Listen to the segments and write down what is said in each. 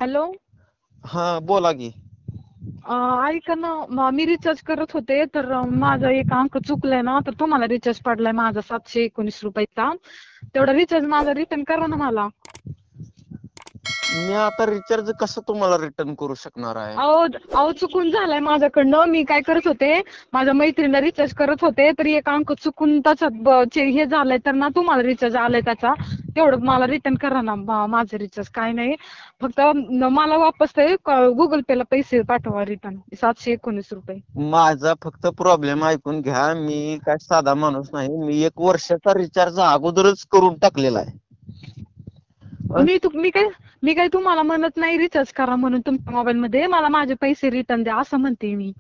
Hello. हा बोला की. ऐका ना, मी रिचार्ज करत होते तर माझा एक अंक चुकलाय ना, तर तुम्हाला रिचार्ज पडलाय माझा 719 रुपयाचा. तेवढा रिचार्ज माझा रिटर्न करा ना मला. मी आता रिचार्ज कसं तुम्हाला रिटर्न करू शकणार आहे? अहो अहो चुकून झालाय माझ्याकडनं. मी काय करत होते, माझ्या मैत्रिणीला रिचार्ज करत होते तर एक अंक चुकून त्याच्यात हे झालंय, तर ना तुम्हाला रिचार्ज आलाय त्याचा. तेवढं मला रिटर्न करा ना माझं रिचार्ज. काय नाही, फक्त मला वापस ते गुगल पे ला पैसे पाठवा रिटर्न 719 रुपये. माझा फक्त प्रॉब्लेम ऐकून घ्या. मी काय साधा माणूस नाही. मी 1 वर्षाचा रिचार्ज अगोदरच करून टाकलेला आहे. मी काय तुम्हाला म्हणत नाही रिचार्ज करा म्हणून तुमच्या मोबाईल मध्ये. मला माझे पैसे रिटर्न द्या असं म्हणते मी.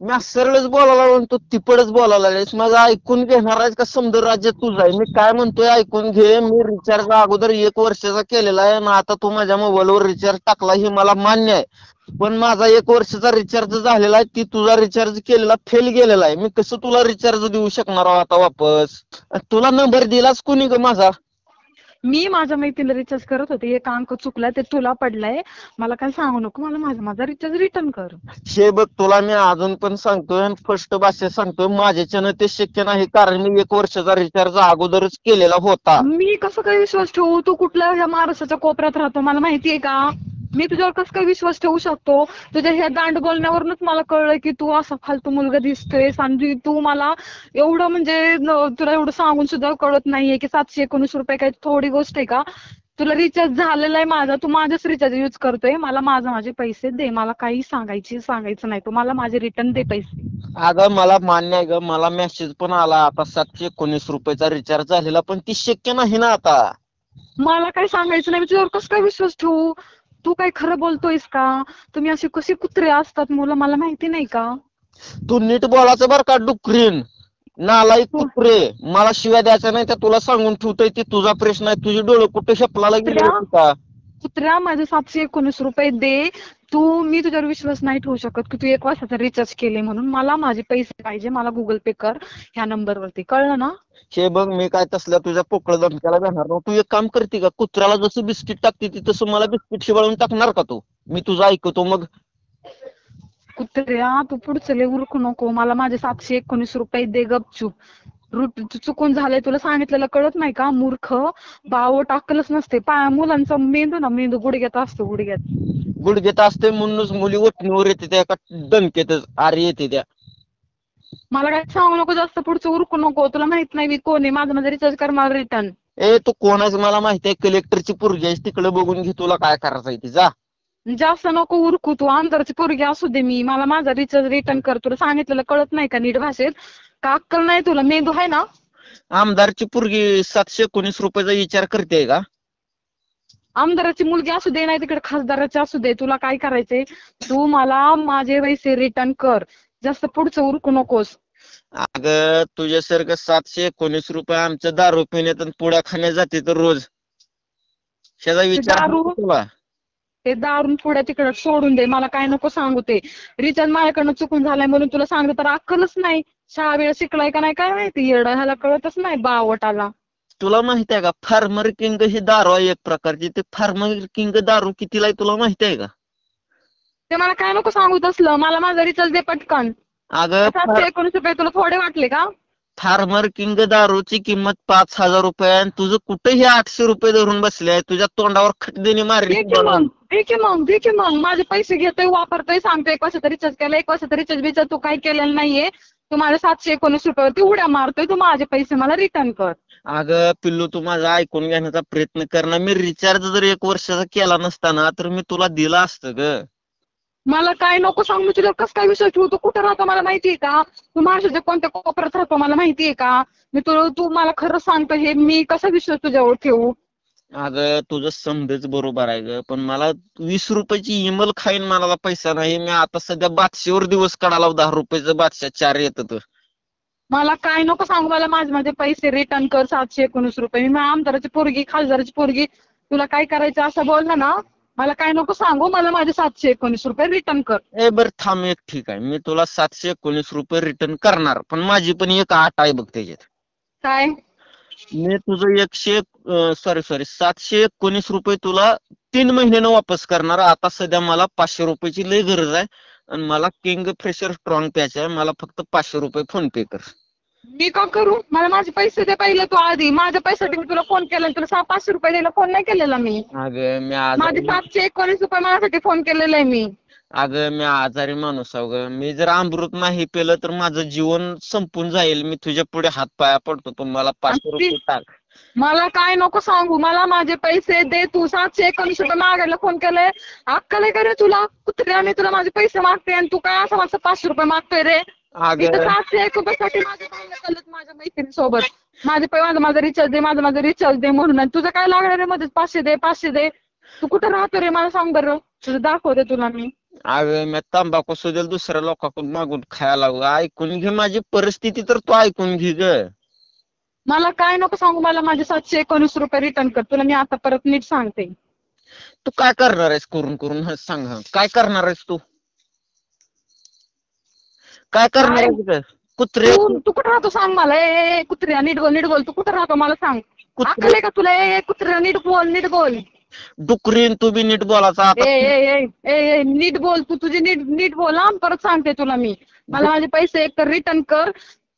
मी सरळच बोलायला लागलो, तू तिपडच बोलायला लागलीस. माझं ऐकून घेणार आहेस का? समजा राज्य तुझं आहे. मी काय म्हणतोय ऐकून घे. मी रिचार्ज अगोदर 1 वर्षाचा केलेला आहे ना, आता तू माझ्या मोबाईलवर रिचार्ज टाकला हे मला मान्य आहे. पण माझा 1 वर्षाचा रिचार्ज झालेला आहे, ती तुझा रिचार्ज केलेला फेल गेलेला आहे. मी कसं तुला रिचार्ज देऊ शकणार आहे आता वापस? तुला नंबर दिलाच कोणी ग माझा? मी माझ्या मैत्रीला रिचार्ज करत होते, एक अंक चुकलाय ते तुला पडलाय. मला काय सांगू नको, मला माझा रिचार्ज रिटर्न कर. हे बघ, तुला मी अजून पण सांगतोय आणि स्पष्ट भाषेत सांगतोय, माझ्याच्यानं ते शक्य नाही. कारण मी 1 वर्षाचा रिचार्ज अगोदरच केलेला होता. मी कसं काय विश्वास ठेवू? तू कुठल्या ह्या महाराष्ट्राच्या कोपऱ्यात राहतो मला माहितीये का? मी तुझ्यावर कसं काय विश्वास ठेवू शकतो? तुझ्या ह्या दांड बोलण्यावरूनच मला कळलं की तू असा फालतू मुलगा दिसतोयस. आणि तू मला एवढं म्हणजे तुला एवढं सांगून सुद्धा कळत नाहीये की 719 रुपये काही थोडी गोष्ट आहे का? तुला रिचार्ज झालेला आहे माझा, तू माझाच रिचार्ज यूज करतोय. मला माझे पैसे दे. मला काही सांगायचं नाही. तू मला माझे रिटर्न दे पैसे. अगं मला मान्य आहे ग, मला मेसेज पण आला आता 719 रुपयाचा रिचार्ज झालेला, पण ती शक्य नाही ना आता. मला काही सांगायचं नाही. मी तुझ्यावर कसं काय विश्वास ठेवू? तू काय खरं बोलतोयस का? तुम्ही असे कसे कुत्रे असतात मुलं, मला माहिती नाही का? तू नीट बोलायचं बरं का डुकरीन, नालायक कुत्रे. मला शिव्या द्यायच्या नाही त्या, तुला सांगून ठेवतोय. ती तुझा प्रश्न आहे. तुझी डोळे कुठे शेपलाला गेली का? कुत्र्या माझे 719 रुपये दे. मी तुझ्यावर विश्वास नाही ठेवू शकत की तू 1 वर्षाचा रिचार्ज केले म्हणून. मला माझे पैसे पाहिजे. मला गुगल पे कर ह्या नंबरवरती, कळलं ना? हे बघ, मी काय तसल्या तुझ्या पोकळ धमक्याला घेणार नाही. तू एक काम करते का, कुत्र्याला जसं बिस्किट टाकते ती तसं मला बिस्किट शिवाळून टाकणार का तू? मी तुझं ऐकतो मग. कुत्र्या तू पुढचं लय उरकू नको. मला माझे 719 रुपये दे गपचूप. चुकून झालंय, तुला सांगितलेलं कळत नाही का? मूर्ख बावो, टाकलंच नसते. मुलांचा मेंदू गुडघ्यात असतो, गुडघ्यात. गुडघ्यात असते म्हणूनच मुली वटणीवर येते त्या, एका दणकेतच आर येते त्या. मला काय सांगू नको, जास्त पुढचं उरकू नको. तुला माहित नाही मी कोण आहे. माझा रिचार्ज कर मला रिटर्न. तू कोणाचं मला माहिती आहे, कलेक्टरची पोरगी आहेस. तिकडे बघून घे तुला काय करायचंय ती, जा. जास्त नको उरकू तू. आमदारची पोरगी असू दे मी, मला माझा रिचार्ज रिटर्न कर. तुला सांगितलेलं कळत नाही का नीट भाषेत? का अक्कल नाही तुला? मेंदू आहे ना? आमदारची पोरगी 719 रुपयाचा विचार करते का? आमदाराची मुलगी असू दे, नाही तिकडे खासदाराची असू दे, तुला काय करायचंय? तू मला माझे पैसे रिटर्न कर. जास्त पुढचं उरकू नकोस. अगं तुझ्यासारखं 719 रुपये आमचं दारू पिण्यात आणि पुड्या खाण्यात जाते तर रोज. त्याचा विचार तुला? ते दारून पुढे तिकडे सोडून दे. मला काय नको सांगू ते. रिचार्ज माझ्याकडनं चुकून झालाय म्हणून तुला सांगतो तर अक्कलच नाही. शाळा वेळ शिकलाय का नाही काय माहिती. येडा ह्याला कळतच नाही बावटाला. तुला माहिती आहे का, फार्मर किंग ही दारू आहे एक प्रकारची. ते फार्मर किंग दारू कितीला आहे तुला माहिती आहे का? ते मला काय नको सांगू तसलं. मला माझा रिचार्ज दे पटकन. अगं 719 रुपये तुला थोडे वाटले का? फार्मर किंग दारूची किंमत 5,000 रुपये आणि तुझं कुठेही 800 रुपये धरून बसले आहे. तुझ्या तोंडावर खटदेने मारली. दे की मग माझे पैसे घेतोय, वापरतोय, सांगतोय 1 वर्षाचा रिचार्ज केला. 1 वर्षाचा रिचार्ज तू काय केलेलं नाहीये. तू माझे 719 रुपयावरती उड्या मारतोय. तू माझे पैसे मला रिटर्न कर. अगं पिल्लू, तू माझा ऐकून घेण्याचा प्रयत्न कर ना. मी रिचार्ज जर 1 वर्षाचा केला नसताना तर मी तुला दिला असतं ग. मला काय नको सांगू. तुझ्यावर कसं काय विश्वास ठेवू? तू कुठं राहतो मला माहितीये का? तू महाराष्ट्राच्या कोणत्या कोपऱ्यात राहतो मला माहितीये का? तू मला खरं सांगतो हे, मी कसा विश्वास तुझ्यावर ठेवू? अगं तुझं समजेच बरोबर आहे ग, पण मला 20 रुपयाची इमल खाईन मला पैसा नाही. मी आता सध्या बादशीवर दिवस काढाला. 10 रुपयाचं बादशा 4 येतं. मला काय नको सांगू. मला माझे पैसे रिटर्न कर. 719 रुपये. मी आमदाराची पोरगी, खासदाराची पोरगी, तुला काय करायचं असं बोललं ना, मला काय नको सांगू. मला माझे 719 रुपये रिटर्न कर. बरं थांब, एक ठीक आहे, मी तुला 719 रुपये रिटर्न करणार. पण माझी पण एक अट आहे बघ त्याच्यात. काय? मी तुझं सॉरी 719 रुपये तुला 3 महिन्यानं वापस करणार. आता सध्या मला 500 रुपयाची लय गरज आहे आणि मला किंग फ्रेशर स्ट्रॉंग प्यायचा आहे. मला फक्त 500 रुपये फोन पे कर. मी का करू? मला माझे पैसे दे पहिले तू आधी. माझ्या पैशासाठी मी तुला फोन केला, तुला 500 रुपये द्यायला फोन नाही केलेला मी. अगं मी माझे 719 रुपये माझ्यासाठी फोन केलेला आहे मी. मी आजारी माणूस आहे गं. मी जर अमृत नाही पेलं तर माझं जीवन संपून जाईल. मी तुझ्या पुढे हात पाया पडतो, पण मला 500 रुपये टाक. मला काय नको सांगू, मला माझे पैसे दे. तू 719 रुपये मागायला फोन केलाय, अक्कल आहे का रे तुला? कुत्र्याने तुला माझे पैसे मागते आणि तू काय असं माझं 500 रुपये मागतोय रे? अगं 701 रुपयासाठी माझ्या भावना चालत माझ्या मैत्रिणीसोबत. माझा रिचार्ज दे, माझा रिचार्ज दे म्हणून. आणि तुझं काय लागणार रे मध्ये 500 दे. तू कुठं राहतो रे मला सांग बरं, तुझं दाखवते तुला मी. मी तंबाखू सुद्धा दुसऱ्या लोकांकडून मागून खायला लागलो. ऐकून घे माझी परिस्थिती, तर तू ऐकून घे ग. मला काय नको सांगू, मला माझे 719 रुपये रिटर्न कर. तुला मी आता परत नीट सांगते. तू काय करणार आहेस करून करून सांग. काय करणार आहेस तू? काय करणार आहेस कुत्रे? तू कुठं राहतो सांग मला. ए कुत्र्या, नीट बोल. तू कुठं राहतो मला सांग. अक्कल आहे का तुला? ए कुत्र्या, नीट बोल. डुकरीन तू बी नीट बोलायचा आता. ए नीट बोल. तू तुझी नीट बोल हा. परत सांगते तुला मी. मला माझे पैसे एक तर रिटर्न कर.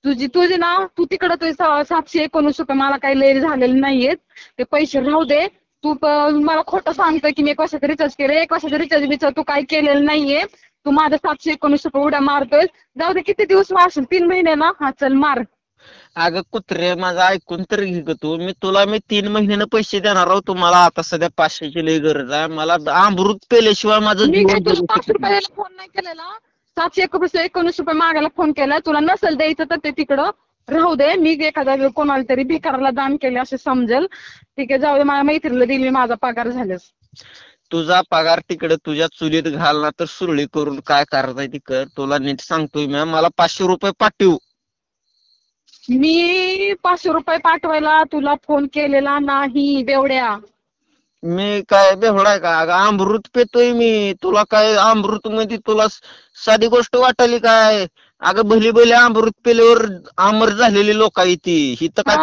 तुझे ना, तू तिकडं तुझे 719 रुपये मला काही लय झालेले नाहीयेत. ते पैसे राहू दे. तू मला खोटं सांगतोय की मी 1 वर्षाचं रिचार्ज केलं. 1 वर्षाचं रिचार्ज तू काही केलेलं नाहीये. तू माझं 719 रुपये उड्या मारतोय. जाऊ दे, किती दिवस मारशील? 3 महिने ना? हा चल मार. अगं कुत्रे, माझं ऐकून तर घे ग तू. मी 3 महिन्यानं पैसे देणार आहोत. तुम्हाला आता सध्या 500ची लई गरज आहे. मला अमृत पेल्याशिवाय माझं मी काय जीवन तुला जगू 500 शकत नाही. रुपयाला फोन नाही केलेला. 719 रुपये मागायला फोन केलाय. तुला नसेल द्यायचं तर ते तिकडं राहू दे. मी एखाद्या कोणाला तरी भिकाराला दान केले असे समजेल. ठीक आहे, जाऊ दे. माझ्या मैत्रिणीला दिली मी, माझा पगार झाल्यास. तुझा पगार तिकडे तुझ्या चुलीत घाल ना, तर सुरळी करून काय करायचंय ती कर. तुला नीट सांगतोय मला 500 रुपये पाठव. मी 500 रुपये पाठवायला तुला फोन केलेला नाही बेवड्या. मी काय बेहोडा आहे का? अगं अमृत पेतोय मी. तुला काय अमृत मध्ये तुला साधी गोष्ट वाटली काय? अगं भली अमृत पेल्यावर अमर झालेली लोक आहे ती. ही तर काय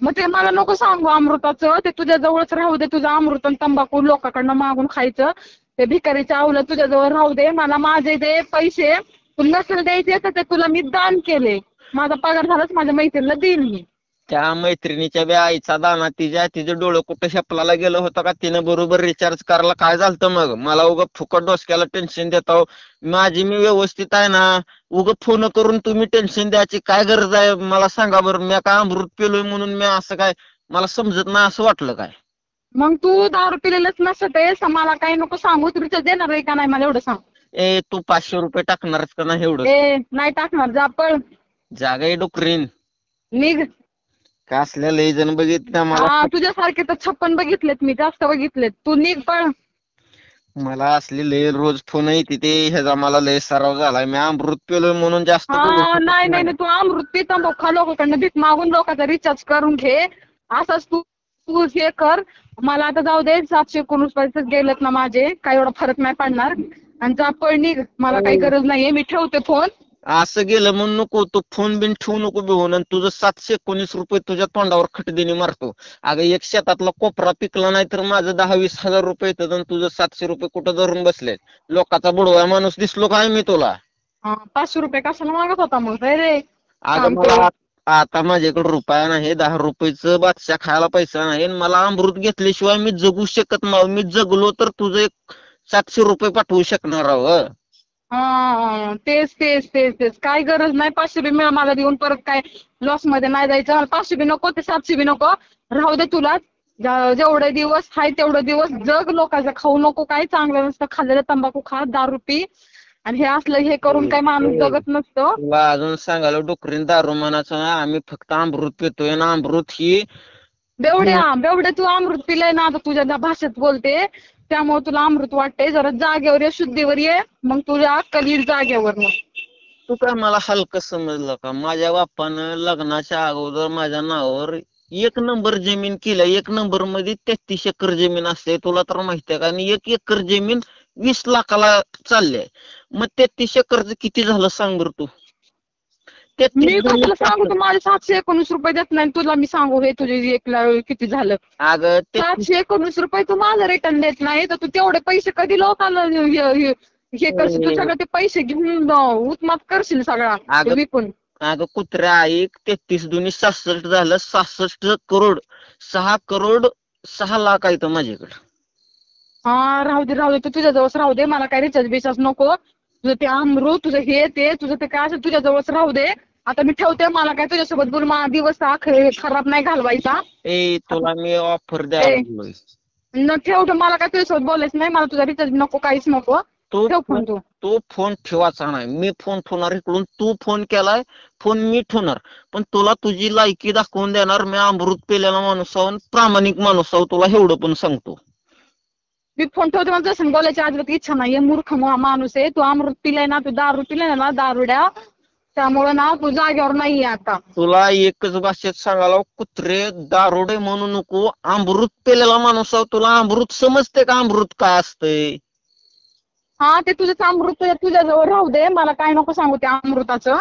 मग ते मला नको सांगू अमृताचं. ते तुझ्या जवळच राहू दे. तुझं अमृत आणि तंबाखू लोकांकडनं मागून खायचं. ते भिकारीच्या आवलं तुझ्या जवळ राहू दे. मला माझे दे पैसे. तुला नसेल द्यायचे तर ते तुला मी दान केले. माझा पगार झालाच माझ्या मैत्रिणीला देईन मी. त्या मैत्रिणीच्या बी आईचा दाना तिचं डोळं कुठं शेपलाला गेलं होतं का? तिनं बरोबर रिचार्ज करायला काय झालं मग? मला उगा फुकट डोसक्याला टेन्शन देतो. मी व्यवस्थित आहे ना. उगा फोन करून तुम्ही टेन्शन द्यायची काय गरज आहे? मला सांगा बरं. मी काय अमृत पेलोय म्हणून मी असं काय मला समजत नाही असं वाटलं काय? मग तू दारू पिलेलंच नसतेस. मला काही नको सांगू. तू रिचार्ज देणार आहे का नाही मला एवढं सांग. तू 500 रुपये टाकणारच का नाही एवढं? नाही टाकणार. जा पळ. जागा आहे डुकरीन. निघ. का असल्या लय जण बघितलं मला. तुझ्यासारखे तर 56 बघितलेत मी. जास्त बघितलेत. तू निघ पळ. मला असली लय रोज फोन येते ते. ह्याचा मला लय सराव झालाय. मी अमृत पेलोय म्हणून जास्त नाही तू अमृत पिता मोखा लोकांकडनं भीक मागून लोकांचा रिचार्ज करून घे. असंच तू हे कर. मला आता जाऊ दे. 719 रुपयाचे गेलेत ना माझे. काही एवढा फरक नाही पडणार. आणि जा पळ निघ. मला काही गरज नाहीये. मी ठेवते फोन. असं गेलं म्हणून नको. तू फोन बिन ठेवू नको बिहून. आणि तुझं 719 रुपये तुझ्या तोंडावर खटदिनी मारतो. अगं एक शेतातला कोपरा पिकला नाही तर माझं 10-20 हजार रुपये येतात आणि तुझं 700 रुपये कुठं धरून बसले. लोकांचा बुडवा माणूस दिसलो काय मी तुला? 500 रुपये कशाला मागत होता मग रे? अगं मला आता माझ्याकडे रुपया नाही. 10 रुपयाचं बादशा खायला पैसा नाही. मला अमृत घेतल्याशिवाय मी जगू शकत नाही. मी जगलो तर तुझं 700 रुपये पाठवू शकणार आहो. तेच काय गरज नाही. 500 बी मला देऊन परत काय लॉस मध्ये नाही जायचं. मला 500 बी नको. ते 700 बी नको. राहू दे तुला. जेवढे दिवस हाय तेवढे दिवस जग. लोकांचं खाऊ नको. काय चांगलं नसतं खाल्लेलं. तंबाखू खा, दारू पी. आणि हे असलं हे करून काय माणूस जगत नसतो. तुला अजून सांगायला डुकरीन दारू म्हणायचं ना. आम्ही फक्त अमृत पितोय ना. अमृत ही बेवड्या तू अमृत पिलंय ना. आता तुझ्या भाषेत बोलते त्यामुळे तुला अमृत वाटते. जरा जागेवर ये, शुद्धीवर ये. मग तुझ्या अक्कल येईल जागेवर. मग तू काय मला हलकं समजलं का? माझ्या बापानं लग्नाच्या अगोदर माझ्या नावावर 1 नंबर जमीन केलं. 1 नंबर मध्ये 33 एकर जमीन असते. तुला तर माहिती आहे का? आणि 1 एकर जमीन 20 लाखाला चालली आहे. मग 33 एकरचं किती झालं सांग बरं तू? मी तुला सांगू तू माझे 719 रुपये देत नाही तुला मी सांगू हे तुझे किती झालं. अगं 719 रुपये तू माझं रिटर्न देत नाही तर तू तेवढे पैसे कधी लोकांना हे करशील. तू सगळं ते पैसे घेऊन उत्मात करशील सगळा विकून. अगं कुत्र्या ऐक 33 दुनी 66 झालं. 66 करोड 6 करोड 6 लाख आहे तर माझ्याकडे. हा राहू दे तू तुझ्या जवळच राहू दे. मला काय रिचार्ज बिचार्ज नको. तुझं ते अमृत तुझं हे ते तुझं ते काय असेल तुझ्या जवळच राहू दे. आता मी ठेवते. मला काय तुझ्यासोबत बोलून माझा दिवस खराब नाही घालवायचा. तुला मी ऑफर द्यायला न ठेवतो. मला काय तुझ्यासोबत बोलायचं नाही. मला तुझा रिचार्ज नको काहीच नको. ठेव फोन तू. तो फोन ठेवायचा नाही. मी फोन ठेवणार इकडून. तू फोन केलाय फोन मी ठेवणार. पण तुला तुझी लायकी दाखवून देणार. मी अमृत पेलेला माणूस आहो प्रामाणिक माणूस आहो तुला एवढं पण सांगतो. मी फोन ठेवते. मला तसं बोलायची अजिबात इच्छा नाहीये. मूर्ख माणूस आहे तू. अमृत पिलाय ना तू. दारू पिलाय ना दारुड्या. त्यामुळे ना तू जागेवर नाहीये आता. तुला एकच भाषेत सांगायला कुत्रे दारुडे म्हणू नको. अमृत पेलेला माणूस आहो. तुला अमृत समजते का अमृत काय असतंय. हा ते तुझं अमृत तुझ्या जवळ राहू दे. मला काय नको सांगू त्या अमृताचं.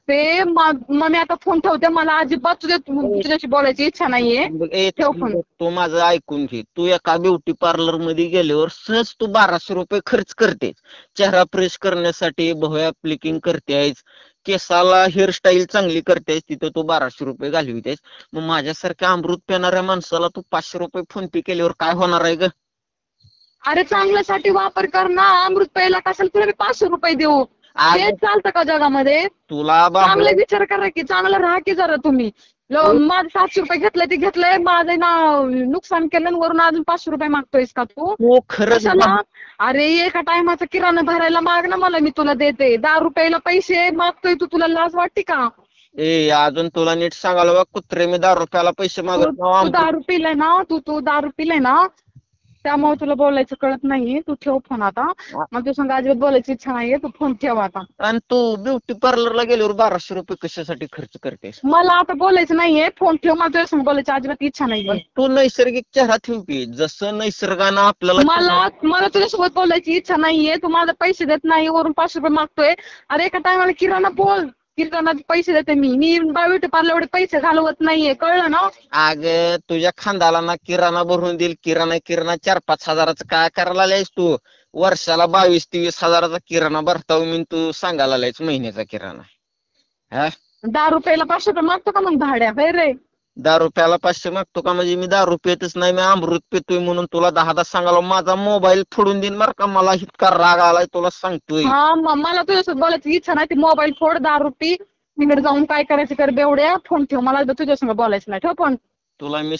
ते मग मी आता फोन ठेवते. मला अजिबात तुझ्याशी बोलायची इच्छा नाहीये. ठेव फोन. तू माझं ऐकून घे. तू एका ब्युटी पार्लर मध्ये गेल्यावर सहज तू 1200 रुपये खर्च करतेस. चेहरा फ्रेश करण्यासाठी भव्या प्लिकिंग करतेस. केसाला हेअरस्टाईल चांगली करतेस. तिथं तू 1200 रुपये घालवितेस. मग माझ्यासारख्या अमृत पिणाऱ्या माणसाला तू 500 रुपये फोन पे केल्यावर काय होणार आहे ग. अरे चांगल्यासाठी वापर कर ना. अमृत प्यायला कशाला तुला मी 500 रुपये देऊ. हे चालतं का जगामध्ये. तुला चांगले विचार करा की चांगलं राहा की जरा तुम्ही. माझं 700 रुपये घेतलंय ते घेतलंय. माझं ना नुकसान केलं वरून अजून 500 रुपये मागतोयस का तू. खरंच अरे एका टायमाचा किराणा भरायला माग ना मला. मी तुला देते. 10 रुपयाला पैसे मागतोय तू. तुला लाज वाटते का. अजून तुला नीट सांगायला बघ कुत्रे मी 10 रुपयाला पैसे मागत. तू दारू पिलाय ना. तू दारू पिलाय ना त्यामुळे तुला बोलायचं कळत नाहीये. तू ठेव फोन आता. मला तुझ्या संग अजिबात बोलायची इच्छा नाहीये. तू फोन ठेव आता. आणि तू ब्युटी पार्लरला गेल्यावर 1200 रुपये कशासाठी खर्च करतेस. मला आता बोलायचं नाहीये. फोन ठेव. मला तुझ्या संग बोलायची अजिबात इच्छा नाहीये. तू नैसर्गिक चेहरा ठेव की. जसं नैसर्गानं आपल्याला. मला तुझ्यासोबत बोलायची इच्छा नाहीये. तू माझे पैसे देत नाही. वरून 500 रुपये मागतोय. अरे एका टायमाला किराणा बोल. किराणा पैसे देते मी ब्युटी पार्लर एवढे पैसे घालवत नाहीये. कळलं ना. अगं तुझ्या खांदाला ना किराणा भरून देईल. किराणा 4-5 हजाराचं काय करायला आलायस तू. वर्षाला 22-23 हजाराचा किराणा भरताव मी. तू सांगायला आलायस महिन्याचा किराणा. 10 रुपयाला 500 रुपये मागतो का मग भाड्या. होय रे. 10 रुपयाला 500 मागतो का. म्हणजे मी दारू पितच नाही. मी अमृत पितोय म्हणून तुला 10 सांगायला. माझा मोबाईल फोडून देईन बरं का. मला इतका राग आलाय तुला सांगतोय. हा मला तुझ्यासोबत बोलायची इच्छा नाही. ती मोबाईल फोड. दारू पी. तिकडे जाऊन काय करायचं कर. बेवड्या फोन ठेव. मला तुझ्यासंग बोलायचं नाही. ठेव फोन. तुला मी